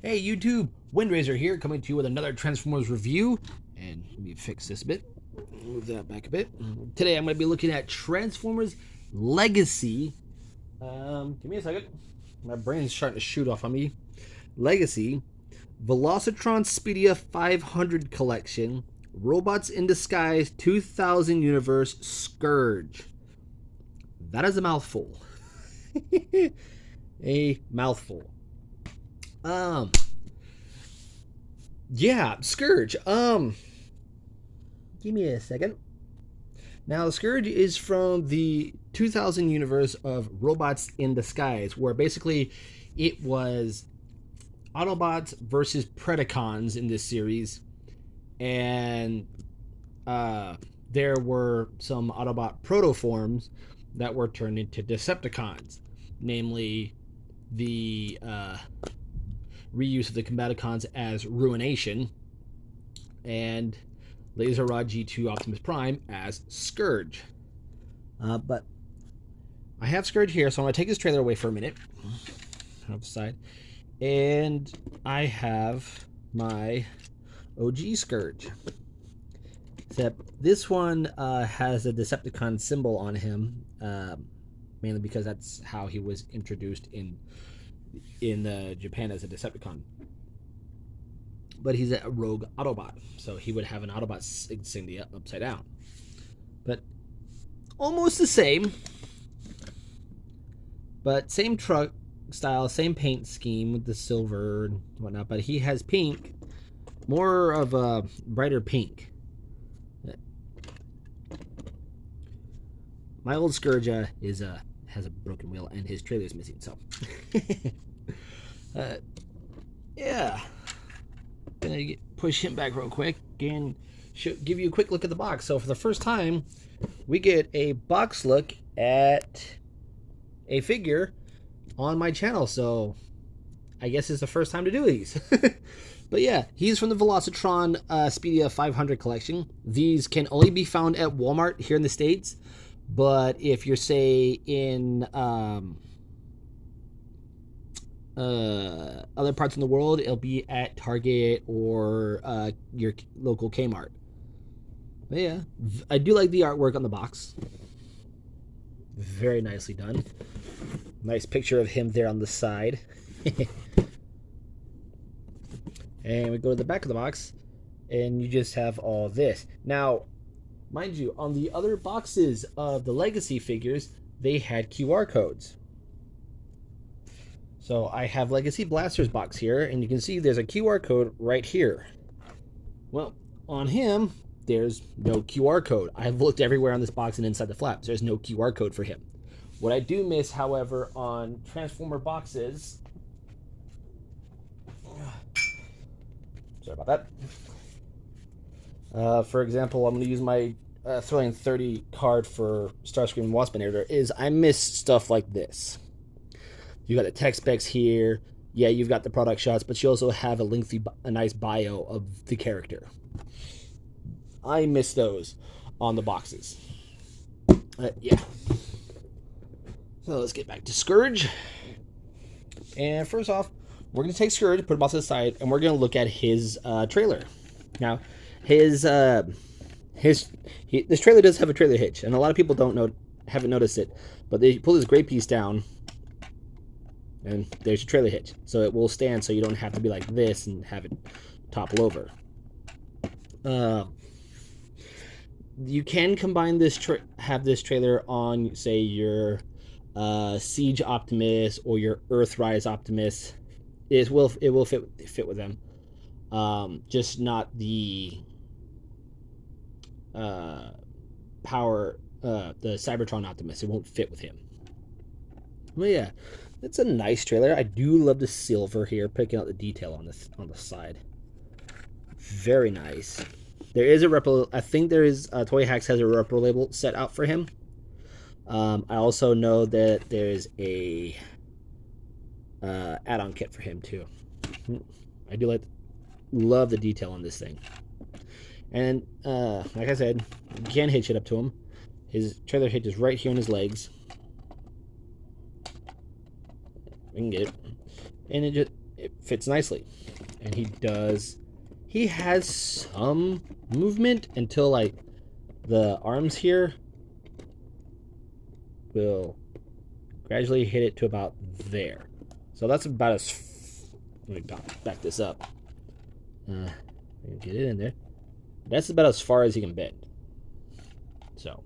Hey YouTube, Windraiser here, coming to you with another Transformers review. And let me fix this a bit, move that back a bit. Today I'm going to be looking at Transformers Legacy. Give me a second. My brain's starting to shoot off on me. Legacy, Velocitron Speedia 500 Collection, Robots in Disguise 2000 Universe Scourge. That is a mouthful. A mouthful. Yeah, Scourge. Give me a second. Now, Scourge is from the 2000 universe of Robots in Disguise, where basically it was Autobots versus Predacons in this series, and there were some Autobot protoforms that were turned into Decepticons, namely the reuse of the Combaticons as Ruination, and Laser Rod G2 Optimus Prime as Scourge. But I have Scourge here, so I'm going to take this trailer away for a minute. Off the side. And I have my OG Scourge. Except this one has a Decepticon symbol on him, mainly because that's how he was introduced in Japan as a Decepticon. But he's a rogue Autobot, so he would have an Autobot insignia upside down. But almost the same. But same truck style, same paint scheme with the silver and whatnot. But he has pink, more of a brighter pink. My old Scourge has a broken wheel and his trailer is missing, so yeah, gonna push him back real quick and give you a quick look at the box. So for the first time, we get a box look at a figure on my channel, so I guess it's the first time to do these. But yeah, he's from the Velocitron Speedia 500 collection. These can only be found at Walmart here in the States. But if you're, say, in other parts in the world, it'll be at Target or your local Kmart. But yeah, I do like the artwork on the box. Very nicely done. Nice picture of him there on the side. And we go to the back of the box, and you just have all this. Now, mind you, on the other boxes of the Legacy figures, they had QR codes. So I have Legacy Blaster's box here, and you can see there's a QR code right here. Well, on him, there's no QR code. I've looked everywhere on this box and inside the flaps. There's no QR code for him. What I do miss, however, on Transformer boxes... Sorry about that. For example, I'm going to use my Thrilling 30 card for Starscream Waspinator. Is I miss stuff like this. You got the tech specs here. Yeah, you've got the product shots, but you also have a nice bio of the character. I miss those on the boxes. Yeah. So let's get back to Scourge. And first off, we're going to take Scourge, put him off to the side, and we're going to look at his trailer. Now, this trailer does have a trailer hitch, and a lot of people haven't noticed it, but they pull this gray piece down, and there's your trailer hitch. So it will stand, so you don't have to be like this and have it topple over. You can combine this have this trailer on, say, your Siege Optimus or your Earthrise Optimus. It will fit with them. Just not the the Cybertron Optimus. It won't fit with him. Well, yeah, it's a nice trailer. I do love the silver here, picking out the detail on the side. Very nice. There is a repro. I think there is Toy Hacks has a repro label set out for him. I also know that there's a add-on kit for him too. I do love the detail on this thing. And like I said, you can hitch it up to him. His trailer hitch is right here in his legs. We can get it. And it fits nicely. And he has some movement until like the arms here will gradually hit it to about there. So that's about as, let me back this up. Get it in there. That's about as far as he can bend. So,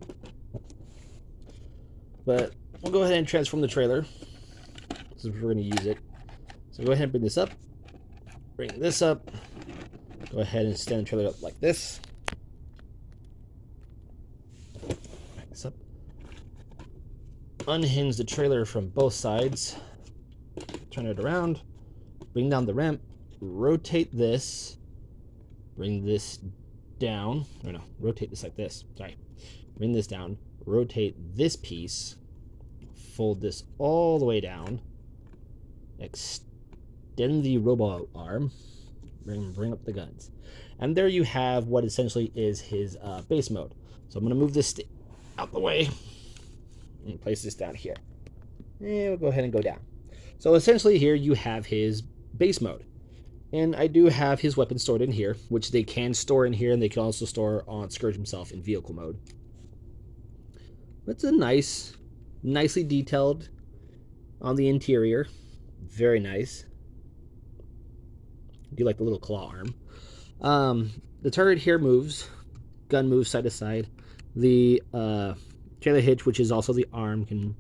but we'll go ahead and transform the trailer since we're going to use it. So go ahead and bring this up. Bring this up. Go ahead and stand the trailer up like this. Back this up. Unhinge the trailer from both sides. Turn it around. Bring down the ramp. Rotate this. Bring this down. Or no, rotate this like this. Sorry. Bring this down. Rotate this piece. Fold this all the way down. Extend the robot arm. Bring up the guns. And there you have what essentially is his base mode. So I'm going to move this out the way and place this down here. And we'll go ahead and go down. So essentially here you have his base mode. And I do have his weapon stored in here, which they can store in here, and they can also store on Scourge himself in vehicle mode. It's a nicely detailed on the interior. Very nice. I do like the little claw arm. The turret here moves. Gun moves side to side. The trailer hitch, which is also the arm, can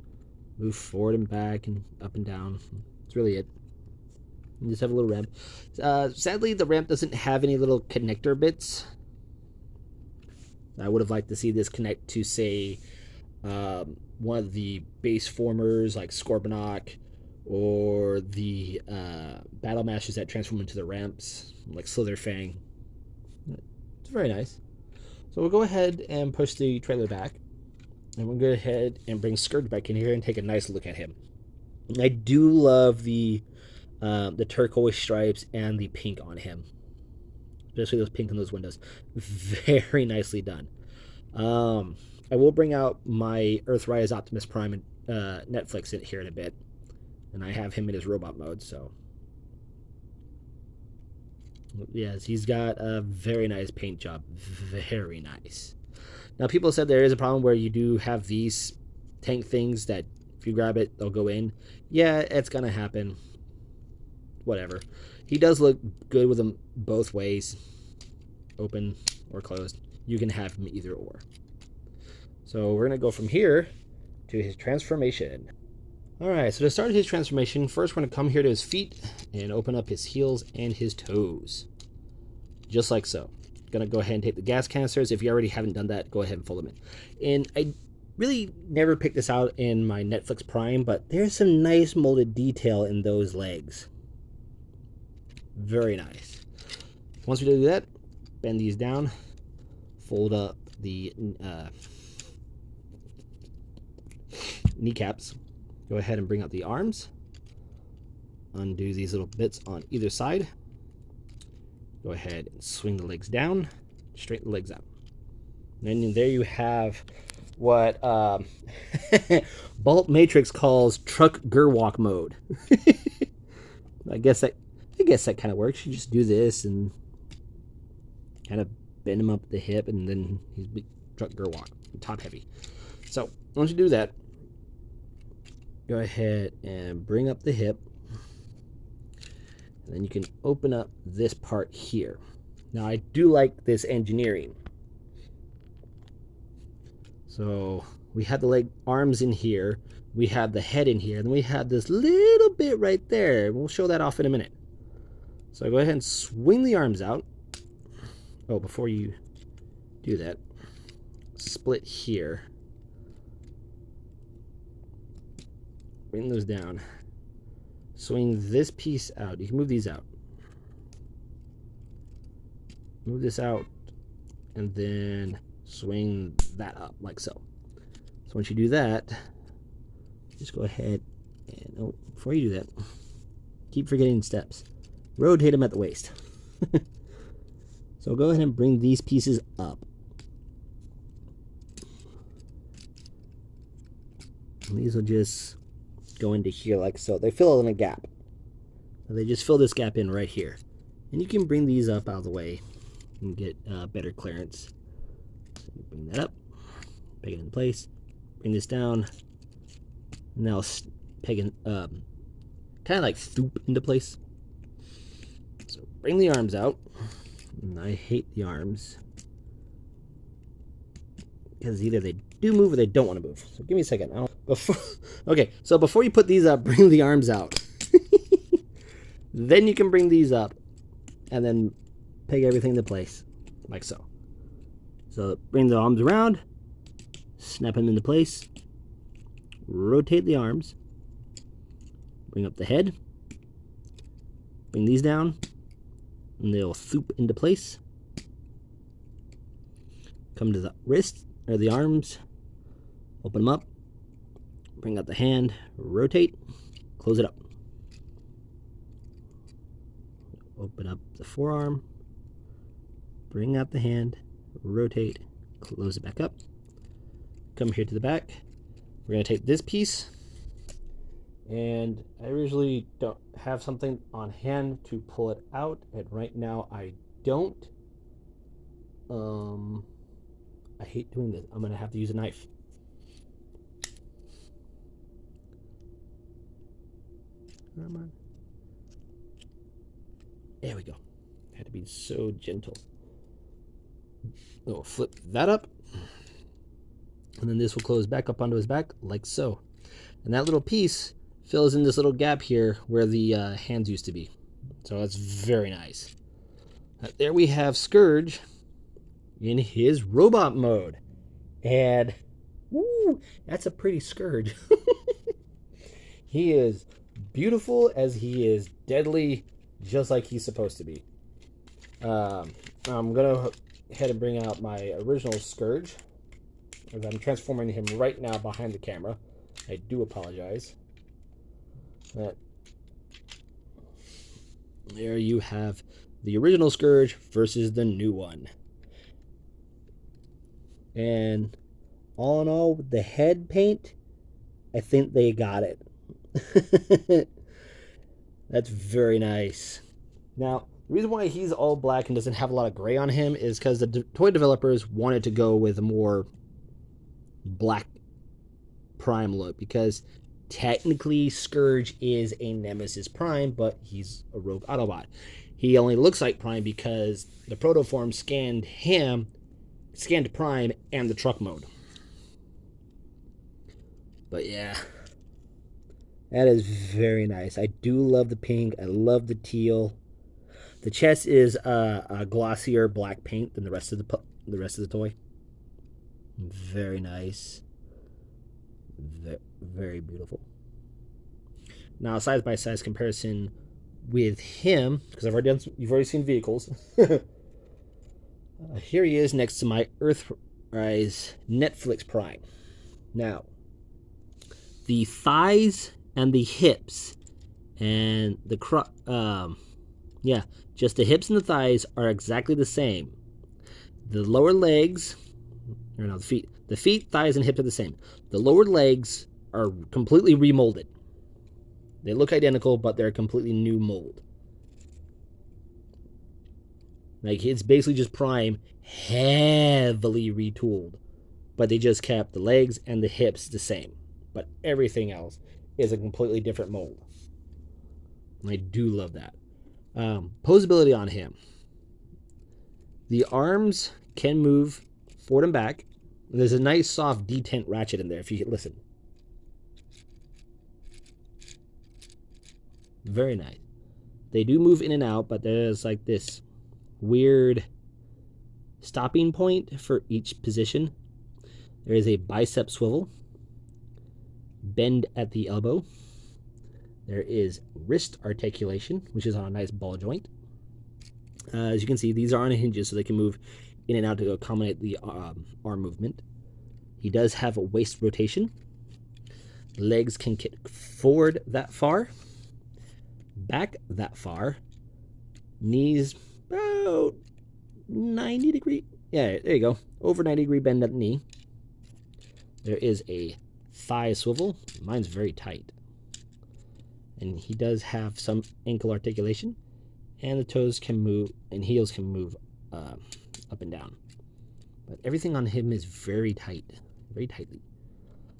move forward and back and up and down. That's really it. You just have a little ramp. Sadly, the ramp doesn't have any little connector bits. I would have liked to see this connect to, say, one of the base formers like Scorbunok, or the battle mashes that transform into the ramps like Slitherfang. It's very nice. So we'll go ahead and push the trailer back, and we'll go ahead and bring Scourge back in here and take a nice look at him. I do love the turquoise stripes and the pink on him, especially those pink on those windows. Very nicely done. I will bring out my Earthrise Optimus Prime Netflix in here in a bit, and I have him in his robot mode. So yes, he's got a very nice paint job. Very nice. Now, people said there is a problem where you do have these tank things that if you grab it, they'll go in. Yeah, it's gonna happen. Whatever. He does look good with them both ways, open or closed. You can have him either or. So we're gonna go from here to his transformation. Alright, so to start his transformation, first we're gonna come here to his feet and open up his heels and his toes. Just like so. Gonna go ahead and take the gas canisters. If you already haven't done that, go ahead and fold them in. And I really never picked this out in my Netflix Prime, but there's some nice molded detail in those legs. Very nice. Once we do that, bend these down, fold up the kneecaps, go ahead and bring out the arms, undo these little bits on either side, go ahead and swing the legs down, straighten the legs out. And then there you have what Bolt Matrix calls truck Gerwalk mode. I guess that kind of works. You just do this and kind of bend him up at the hip, and then he's truck Gerwalk, top heavy. So once you do that, go ahead and bring up the hip, and then you can open up this part here. Now, I do like this engineering. So we had the leg arms in here, we had the head in here, and we had this little bit right there. We'll show that off in a minute. So go ahead and swing the arms out. Oh, before you do that, split here. Bring those down. Swing this piece out. You can move these out. Move this out, and then swing that up like so. So once you do that, just go ahead and, oh, before you do that, keep forgetting steps. Rotate them at the waist. So go ahead and bring these pieces up. And these will just go into here like so. They fill in a gap. And they just fill this gap in right here. And you can bring these up out of the way and get better clearance. So you bring that up, peg it in place, bring this down, and now peg it, kind of like swoop into place. So bring the arms out. And I hate the arms because either they do move or they don't want to move. So give me a second. Okay, so before you put these up, bring the arms out. Then you can bring these up and then peg everything into place like so. So bring the arms around, snap them into place, rotate the arms, bring up the head, bring these down, and they'll swoop into place. Come to the wrist or the arms, open them up, bring out the hand, rotate, close it up. Open up the forearm, bring out the hand, rotate, close it back up. Come here to the back. We're going to take this piece, and I usually don't have something on hand to pull it out, and right now I don't. I hate doing this. I'm going to have to use a knife. Come on. There we go. Had to be so gentle. We'll flip that up. And then this will close back up onto his back like so. And that little piece fills in this little gap here where the hands used to be. So that's very nice. There we have Scourge in his robot mode. And woo, that's a pretty Scourge. He is beautiful as he is deadly, just like he's supposed to be. I'm going to ahead and bring out my original Scourge, as I'm transforming him right now behind the camera. I do apologize. But there you have the original Scourge versus the new one. And all in all, with the head paint, I think they got it. That's very nice. Now, the reason why he's all black and doesn't have a lot of gray on him is because the toy developers wanted to go with a more black Prime look, because technically Scourge is a Nemesis Prime, but he's a rogue Autobot. He only looks like Prime because the protoform scanned Prime and the truck mode. But yeah, that is very nice. I do love the pink. I love the teal. The chest is a glossier black paint than the rest of the toy. Very nice. Very beautiful. Now, size by size comparison with him, because you've already seen vehicles. Here he is next to my Earthrise Netflix Prime. Now, the thighs and the hips and the just the hips and the thighs are exactly the same. The lower legs, or no, the feet, thighs, and hips are the same. The lower legs are completely remolded. They look identical, but they're a completely new mold. Like, it's basically just Prime heavily retooled, but they just kept the legs and the hips the same. But everything else is a completely different mold. And I do love that. Posability on him. The arms can move forward and back. There's a nice soft detent ratchet in there if you listen. Very nice. They do move in and out, but there's like this weird stopping point for each position. There is a bicep swivel, bend at the elbow. There is wrist articulation, which is on a nice ball joint. As you can see, these are on hinges, so they can move in and out to accommodate the arm movement. He does have a waist rotation. Legs can kick forward that far, back that far. Knees about 90 degree. Yeah, there you go. Over 90 degree bend at the knee. There is a thigh swivel. Mine's very tight. And he does have some ankle articulation, and the toes can move, and heels can move up and down. But everything on him is very tight, very tightly.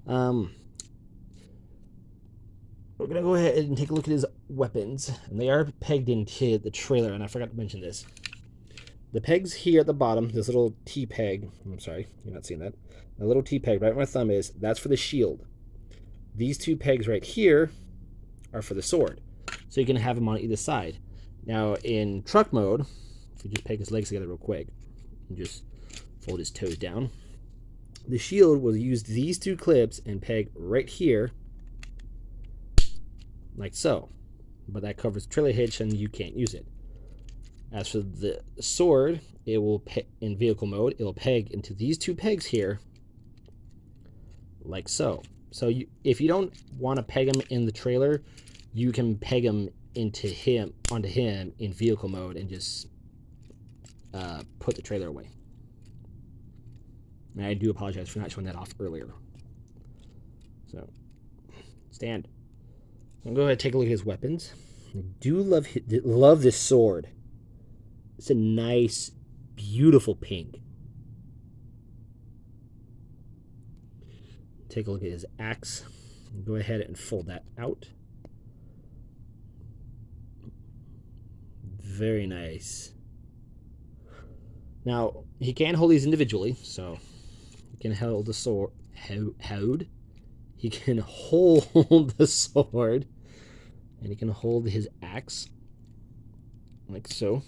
We're going to go ahead and take a look at his weapons. And they are pegged into the trailer, and I forgot to mention this. The pegs here at the bottom, this little T-peg, I'm sorry, you're not seeing that. The little T-peg right where my thumb is, that's for the shield. These two pegs right here are for the sword. So you can have them on either side. Now in truck mode, if we just peg his legs together real quick, and just fold his toes down, the shield will use these two clips and peg right here, like so. But that covers the trailer hitch and you can't use it. As for the sword, it will in vehicle mode, it will peg into these two pegs here, like so. So if you don't want to peg him in the trailer, you can peg him onto him in vehicle mode and just put the trailer away. And I do apologize for not showing that off earlier. So, stand. I'm going to go ahead and take a look at his weapons. I do love this sword. It's a nice, beautiful pink. Take a look at his axe. Go ahead and fold that out. Very nice. Now, he can hold these individually, so he can hold the sword. He can hold the sword, and he can hold his axe, like so.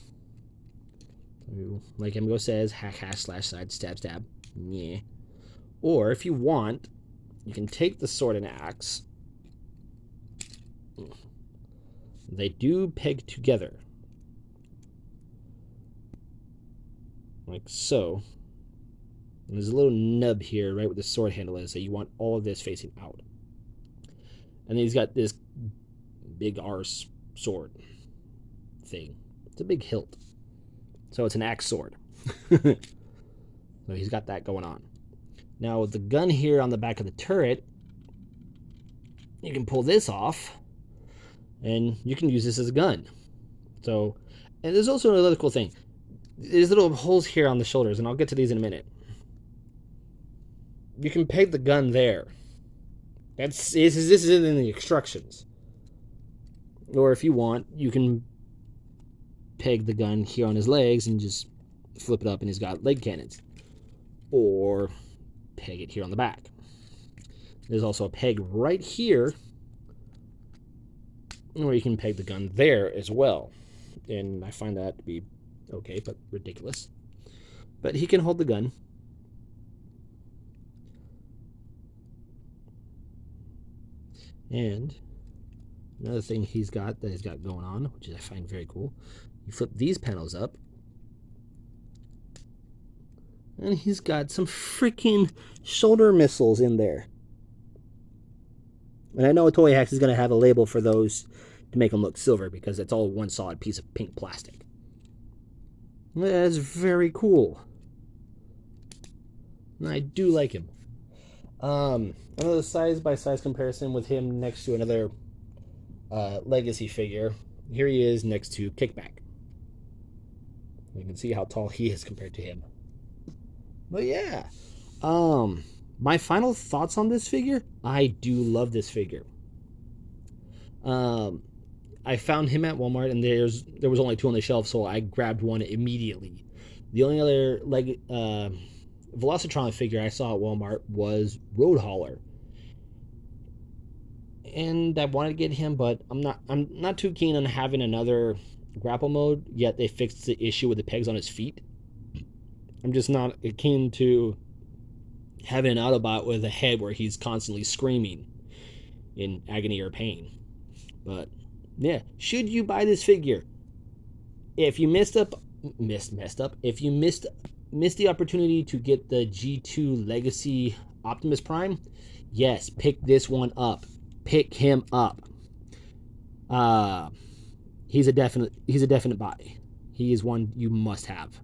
Like Emgo says, hack, hash, slash, side, stab, stab. Yeah. Or if you want, you can take the sword and axe. They do peg together, like so. And there's a little nub here right where the sword handle is, so you want all of this facing out. And then he's got this big arse sword thing. It's a big hilt. So it's an axe sword. So he's got that going on. Now with the gun here on the back of the turret, you can pull this off and you can use this as a gun. So, and there's also another cool thing. There's little holes here on the shoulders, and I'll get to these in a minute. You can peg the gun there. This is in the instructions. Or if you want, you can peg the gun here on his legs and just flip it up and he's got leg cannons. Or peg it here on the back. There's also a peg right here where you can peg the gun there as well. And I find that to be okay, but ridiculous. But he can hold the gun. And another thing he's got going on, which I find very cool, you flip these panels up, and he's got some freaking shoulder missiles in there. And I know Toy Hacks is going to have a label for those to make them look silver, because it's all one solid piece of pink plastic. That is very cool. And I do like him. Another size-by-size comparison with him next to another Legacy figure. Here he is next to Kickback. You can see how tall he is compared to him. But yeah. My final thoughts on this figure. I do love this figure. I found him at Walmart, and there was only two on the shelf, so I grabbed one immediately. The only other Velocitron figure I saw at Walmart was Road Hauler, and I wanted to get him, but I'm not too keen on having another grapple mode. Yet they fixed the issue with the pegs on his feet. I'm just not keen to having an Autobot with a head where he's constantly screaming in agony or pain. But yeah, should you buy this figure? If you missed the opportunity to get the G2 Legacy Optimus Prime, yes, pick this one up. Pick him up. He's a definite buy. He is one you must have.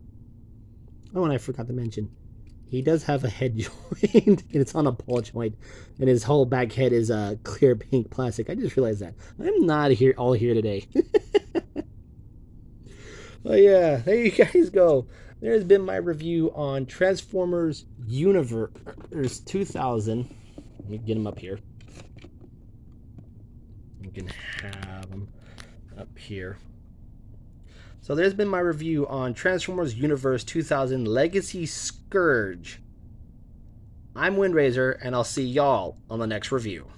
Oh, and I forgot to mention, He does have a head joint, and it's on a ball joint, and his whole back head is clear pink plastic. I just realized that. I'm not all here today. But yeah, there you guys go. There's been my review on Transformers Universe 2000. Let me get him up here. You can have him up here. So there's been my review on Transformers Universe 2000 Legacy Scourge. I'm Windraiser, and I'll see y'all on the next review.